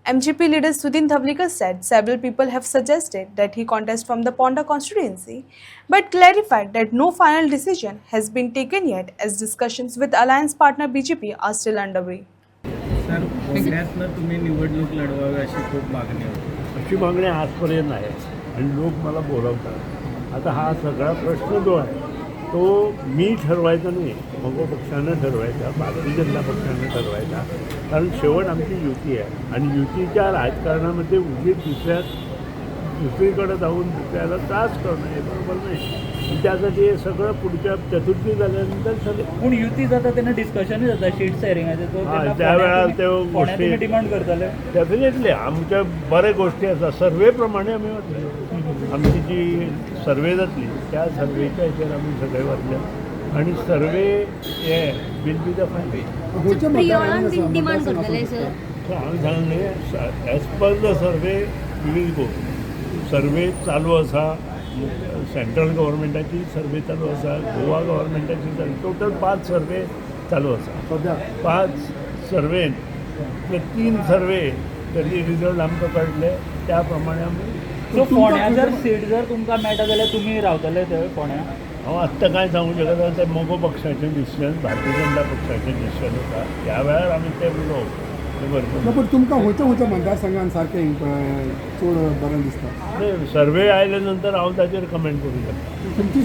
MGP leader Sudhin Dhavlikar said several people have suggested that he contest from the Ponda constituency, but clarified that no final decision has been taken yet as discussions with alliance partner BJP are still underway. Sir पुण्यातनं तुम्ही निवडणूक लढवावी अशी खूप मागणी होती. अशी मागणी आजपर्यंत आहे आणि लोक मला बोलवतात. आता हा सगळा प्रश्न जो आहे तो मी ठरवायचा नाही, मग पक्षानं ठरवायचा, भारतीय जनता पक्षानं ठरवायचा. कारण शेवट आमची युती आहे आणि युतीच्या राजकारणामध्ये उगीच दुसरीकडे जाऊन दुसऱ्याला त्रास करणं हे बरोबर नाही. त्यासाठी हे सगळं पुढच्या चतुर्थी झाल्यानंतर सगळं पूण युती जाता तेन्ना डिस्कशन जाता शीट शेअरिंगाचे त्यावेळेला ते गोष्टी डिमांड करताले. डेफिनेटली आमच्या बऱ्याच गोष्टी असतात. सर्वेप्रमाणे आम्ही वाचले. आमची जी सर्वे जातली त्या सर्वेच्या ह्याच्यावर आम्ही सगळे वाचले आणि सर्वे हे bill be the final demand करतले सर. हांवें सांगले as per the survey we will go. Survey चालू आसा, सेंट्रल गव्हर्मेंटाची सर्वे चालू आसा, गोवा गव्हर्मेंटाची सर्वे, टोटल 5 सर्वे चालू आसा. 5 सर्वेन ते 3 सर्वे तरी रिजल्ट आमकां कळटले त्या प्रमाणे आमी. सो फोंड्या जर सीट जर तुमकां मेळटा जाल्यार तुमी रावतले थंय फोंड्या? हांव आत्तां कांय सांगूंक शकना. ते मोगो पक्षाचें डिसिजन, भारतीय जनता पक्षाचें डिसिजन आसा. त्या वेळार आमी ते उलोवप तें बरोबर. पण तुमकां खंयच्या मतदारसंघान सारकें चड बरें दिसता? सर्वे आयले नंतर हांव ताचेर कमेंट करूं शकता. तुमची